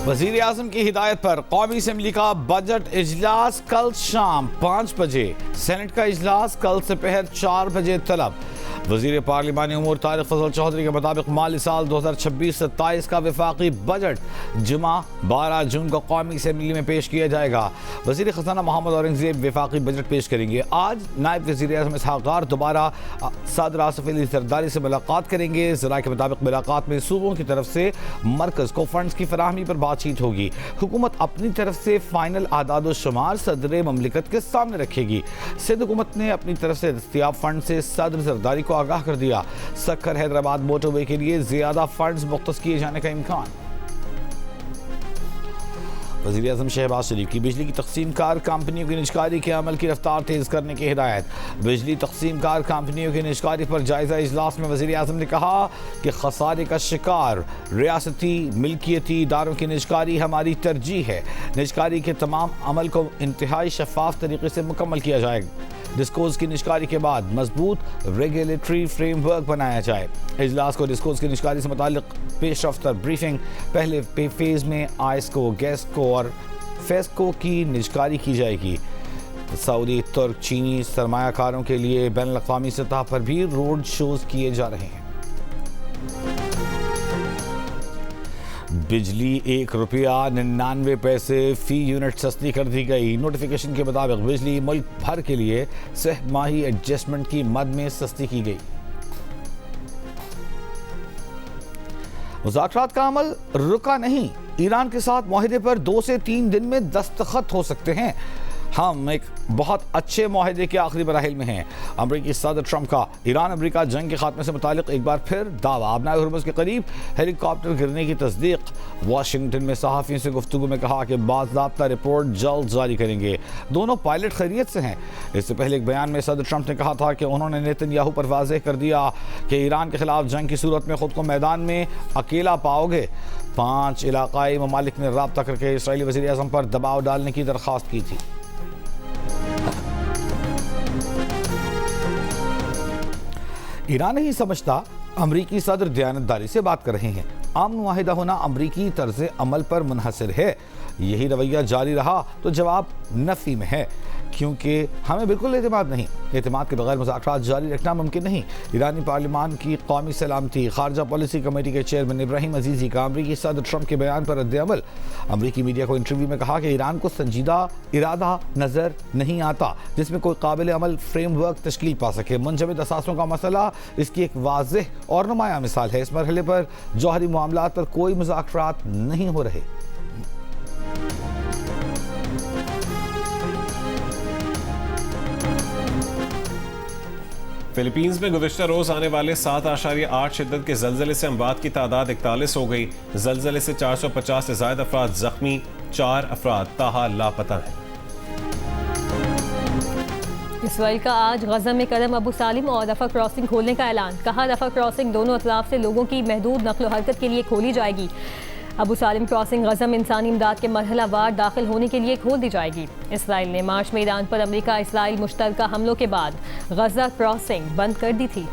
वज़ीर आज़म की हिदायत पर कौमी असम्बली का बजट इजलास कल शाम 5 बजे, सेनेट का इजलास कल दोपहर 4 बजे तलब। वज़ीर पार्लिमानी उमूर तारिक फजल चौधरी के मुताबिक माली साल 2026-27 का वफाकी बजट जुमा 12 जून को कौमी असम्बली में पेश किया जाएगा। वज़ीर ख़ज़ाना मोहम्मद औरंगज़ेब वफाकी बजट पेश करेंगे। आज नायब वज़ीर आज़म इसहाक़ डार दोबारा सदर आसिफ अली ज़रदारी से मुलाकात करेंगे। ज़राए के मुताबिक मुलाकात में सूबों की तरफ से मरकज़ को फंड्स की फराहमी पर बातचीत होगी। हुकूमत अपनी तरफ से फाइनल आदाद शुमार सदर ममलिकत के सामने रखेगी। सिंध हुकूमत ने अपनी तरफ से दस्तियाब फंड से सदर ज़रदारी को आगाह कर दिया। सक्खर हैदराबाद मोटरवे के लिए ज्यादा फंड्स मुख्तस किए जाने का इम्कान। वज़ीर आज़म शहबाज शरीफ की बिजली की तकसीम कार कंपनियों की निजकारी के अमल की रफ्तार तेज़ करने की हिदायत। बिजली तकसीम कार कंपनियों की निजकारी पर जायज़ा इजलास में वज़ीर आज़म ने कहा कि खसारे का शिकार रियासती मिल्कियती इदारों की निजकारी हमारी तरजीह है। निजकारी के तमाम अमल को इंतहाई शफाफ तरीके से मुकम्मल किया जाएगा। डिस्कोज की निजकारी के बाद मजबूत रेगुलेटरी फ्रेमवर्क बनाया जाए। इजलास को डिस्कोज की निजकारी से मुताल्लिक पेश रफ्तार ब्रीफिंग। पहले फेज़ में आइस्को, गैसको और फेस्को की निजकारी की जाएगी। सऊदी, तुर्क, चीनी सरमायाकारों के लिए बैनुल अक़वामी सतह पर भी रोड शोज़ किए जा रहे हैं। बिजली ₹1.99 फी यूनिट सस्ती कर दी गई। नोटिफिकेशन के मुताबिक बिजली मुल्क भर के लिए सह माही एडजस्टमेंट की मद में सस्ती की गई। मुज़ाकरात का अमल रुका नहीं। ईरान के साथ मुआहदे पर 2 से 3 दिन में दस्तखत हो सकते हैं। हम एक बहुत अच्छे मुआहदे के आखिरी मराहिल में हैं। अमरीकी सदर ट्रंप का ईरान अमरीका जंग के खात्मे से मुतालिक एक बार फिर दावा। अबनाए हुर्मुज़ के करीब हेलीकॉप्टर गिरने की तस्दीक। वाशिंगटन में सहाफ़ियों से गुफ्तगू में कहा कि बाज़ाब्ता रिपोर्ट जल्द जारी करेंगे। दोनों पायलट खैरियत से हैं। इससे पहले एक बयान में सदर ट्रंप ने कहा था कि उन्होंने नेतन्याहू पर वाज़ेह कर दिया कि ईरान के खिलाफ जंग की सूरत में ख़ुद को मैदान में अकेला पाओगे। 5 इलाक़ाई ममालिक ने राब्ता करके इसराइली वज़ीर आज़म पर दबाव डालने की दरख्वास्त की थी। ईरान नहीं समझता अमरीकी सदर दयानतदारी से बात कर रहे हैं। अमन मुआहिदा होना अमरीकी तर्ज अमल पर मुनहसर है। यही रवैया जारी रहा तो जवाब नफ़ी में है, क्योंकि हमें बिल्कुल एतमाद नहीं। एतमाद के बगैर मुज़ाकरात जारी रखना मुमकिन नहीं। ईरानी पार्लिमान की कौमी सलामती खारजा पॉलिसी कमेटी के चेयरमैन इब्राहिम अजीज़ी का अमरीकी सदर ट्रंप के बयान पर रद्द-ए-अमल। अमरीकी मीडिया को इंटरव्यू में कहा कि ईरान को संजीदा इरादा नज़र नहीं आता जिसमें कोई काबिल अमल फ्रेमवर्क तश्कील पा सके। मुंजमद असासों का मसला इसकी एक वाज़ेह और नुमाया मिसाल है। इस मरहले पर जौहरी मामलात पर कोई मुज़ाकरात नहीं हो रहे। फिलीपींस में गुज़िश्ता रोज़ आने वाले 7.8 शिद्दत के ज़लज़ले से अमवात की तादाद 41 हो गई। ज़लज़ले से 450 से ज़ायद अफराद ज़ख्मी, 4 अफराद ताहाल लापता हैं। इसराइल का आज गज़ा में करम अबू सालिम और रफ़ा क्रॉसिंग खोलने का ऐलान। कहा रफ़ा क्रॉसिंग दोनों अतराफ से लोगों की महदूद नक़्ल हरकत के लिए खोली जाएगी। अबू सालिम क्रॉसिंग गज़ा में इंसानी इमदाद के मरहला वार दाखिल होने के लिए खोल दी जाएगी। इसराइल ने मार्च में ईरान पर अमेरिका इसराइल मुश्तरका हमलों के बाद गज़ा क्रॉसिंग बंद कर दी थी।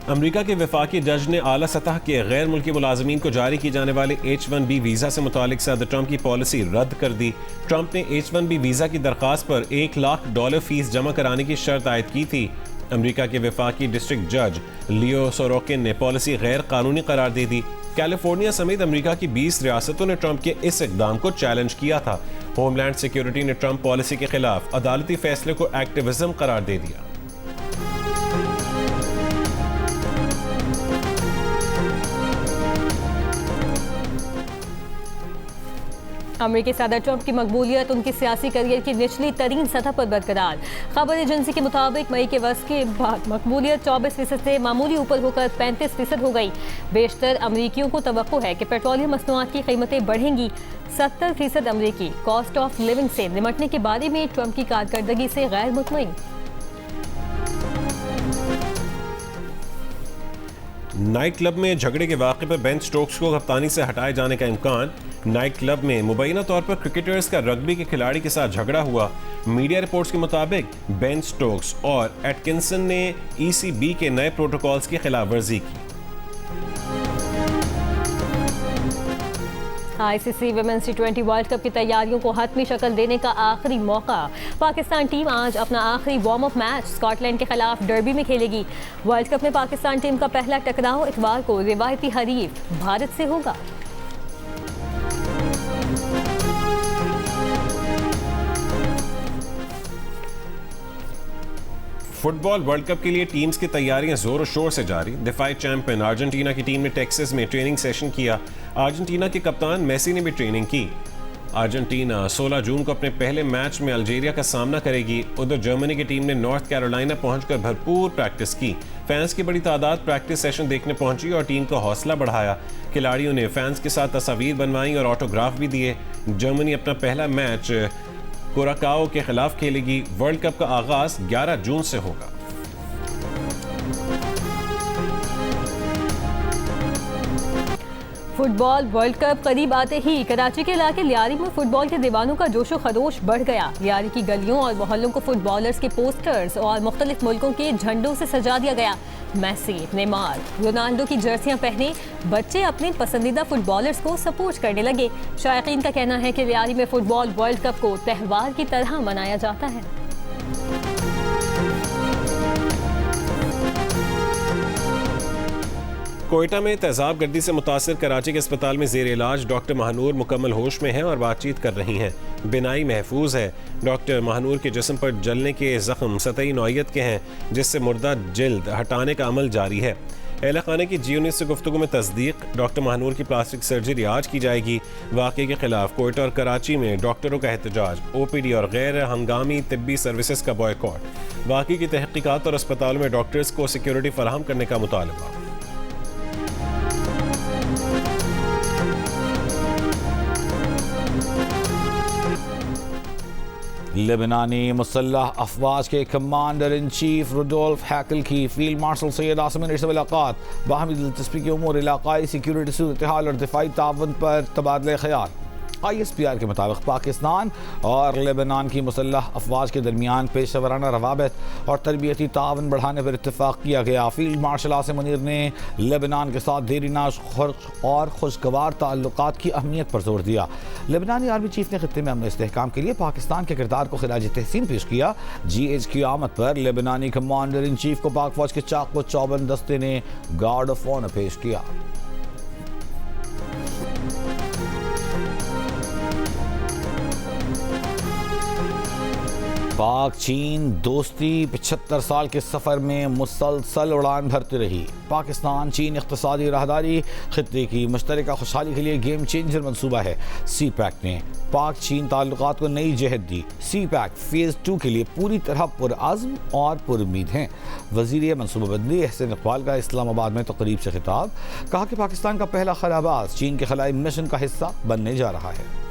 अमरीका के वफाकी जज ने आला सतह के गैर मुल्की मुलाजमीन को जारी की जाने वाले H-1B वीज़ा से मुतालिक सदर ट्रंप की पॉलिसी रद्द कर दी। ट्रंप ने H-1B वीज़ा की दरख्वास्त पर $1 लाख फीस जमा कराने की शर्त आयद की थी। अमरीका के वफाकी डिस्ट्रिक्ट जज लियो सोरोकिन ने पॉलिसी गैर कानूनी करार दे दी। कैलिफोर्निया समेत अमरीका की 20 रियासतों ने ट्रंप के इस इकदाम को चैलेंज किया था। होमलैंड सिक्योरिटी ने ट्रंप पॉलिसी के खिलाफ अदालती फैसले को एक्टिविज्म करार दे दिया। अमेरिकी सदर ट्रंप की मकबूलियत उनकी सियासी करियर की निचली तरीन सतह पर बरकरार। खबर एजेंसी के मुताबिक मई के वस्त के बाद मकबूलियत 24% से मामूली ऊपर होकर 35% हो गई। बेशतर अमरीकियों को तवक्को है कि पेट्रोलियम मसनूआत की कीमतें बढ़ेंगी। 70% अमरीकी कॉस्ट ऑफ लिविंग से निमटने के बारे में ट्रंप की कारकर्दगी से गैर मुतमईन। नाइट क्लब में झगड़े के वाक़े पर बेन स्टोक्स को कप्तानी से हटाए जाने का इम्कान। नाइट क्लब में मुबैना तौर पर क्रिकेटर्स का रग्बी के खिलाड़ी के साथ झगड़ा हुआ। मीडिया रिपोर्ट्स के मुताबिक बेन स्टोक्स और एटकिंसन ने ECB के नए प्रोटोकॉल्स की खिलाफवर्जी की। ICC women's T20 world cup की तैयारियों को हतमी शक्ल देने का आखिरी मौका। पाकिस्तान टीम आज अपना आखिरी वार्म अप मैच स्कॉटलैंड के खिलाफ डर्बी में खेलेगी। वर्ल्ड कप में पाकिस्तान टीम का पहला टकराव इतवार को रिवायती हरीफ भारत से होगा। फुटबॉल वर्ल्ड कप के लिए टीम्स की तैयारियां जोर शोर से जारी। दिफाई चैंपियन अर्जेंटीना की टीम ने टेक्सास में ट्रेनिंग सेशन किया। अर्जेंटीना के कप्तान मेसी ने भी ट्रेनिंग की। अर्जेंटीना 16 जून को अपने पहले मैच में अल्जीरिया का सामना करेगी। उधर जर्मनी की टीम ने नॉर्थ कैरोलिना पहुंचकर भरपूर प्रैक्टिस की। फैंस की बड़ी तादाद प्रैक्टिस सेशन देखने पहुंची और टीम का हौसला बढ़ाया। खिलाड़ियों ने फैंस के साथ तस्वीर बनवाई और ऑटोग्राफ भी दिए। जर्मनी अपना पहला मैच कुराकाओ के खिलाफ खेलेगी। वर्ल्ड कप का आगाज 11 जून से होगा। फुटबॉल वर्ल्ड कप करीब आते ही कराची के इलाके लियारी में फुटबॉल के दीवानों का जोशो खरोश बढ़ गया। लियारी की गलियों और मोहल्लों को फुटबॉलर्स के पोस्टर्स और मुख्तलिफ मुल्कों के झंडों से सजा दिया गया। मेसी, नेमार, रोनाल्डो की जर्सियां पहने बच्चे अपने पसंदीदा फुटबॉलर्स को सपोर्ट करने लगे। शायकीन का कहना है कि लियारी में फुटबॉल वर्ल्ड कप को त्यौहार की तरह मनाया जाता है। कोयटा में तेजाब गर्दी से मुतासर कराची के अस्पताल में जेर इलाज डॉक्टर महानूर मुकम्मल होश में हैं और बातचीत कर रही हैं। बिनाई महफूज है। डॉक्टर महानूर के जिस्म पर जलने के जख्म सतही नौइयत के हैं, जिससे मुर्दा जिल्द हटाने का अमल जारी है। अहले खाने की G News से गुफ्तगू में तस्दीक। डॉक्टर महानूर की प्लास्टिक सर्जरी आज की जाएगी। वाक़े के खिलाफ कोयटा और कराची में डॉक्टरों का एहतजाज। OPD और गैर हंगामी तिब्बी सर्विसेज का बॉयकॉट। वाक़े की तहकीकात और अस्पतालों में डॉक्टर्स को सिक्योरिटी फराहम करने का मुतालबा। लेबनानी मुसल्लह अफवाज के कमांडर इन चीफ रुडोल्फ हैकल की फील्ड मार्शल सैयद आसम से मुलाकात। बाहमी दिलचस्पी के उमूर, इलाकाई सिक्योरिटी सूरत हाल और दिफाई ताउन पर तबादला ख्याल। ISPR के मुताबिक पाकिस्तान और लेबनान की मुसल्लह अफवाज के दरमियान पेशेवराना रवाबत और तरबियती ताउन बढ़ाने पर इत्तफाक किया गया। फील्ड मार्शल आसिम मुनीर ने लेबनान के साथ देरीनाश और खुशगवार ताल्लुकात की अहमियत पर जोर दिया। लेबनानी आर्मी चीफ ने खित्ते में अमन इस्तेहकाम के लिए पाकिस्तान के किरदार को खिराज तहसीन पेश किया। GH की आमद पर लेबनानी कमांडर इन चीफ को पाक फौज के चाक चौबंद दस्ते ने गार्ड ऑफ ऑनर पेश किया। पाक चीन दोस्ती 75 साल के सफ़र में मुसलसल उड़ान भरती रही। पाकिस्तान चीन इक़्तिसादी राहदारी खित्ते की मुश्तरका खुशहाली के लिए गेम चेंजर मंसूबा है। CPEC ने पाक चीन ताल्लुकात को नई जहत दी। CPEC फेज़ 2 के लिए पूरी तरह पुरअज़्म और पुरुम्मीद हैं। वज़ीर मनसूबाबंदी अहसन इक़बाल का इस्लामाबाद में तक़रीब से खिताब। कहा कि पाकिस्तान का पहला खलाबाज चीन के खलाई मिशन का हिस्सा बनने जा रहा है।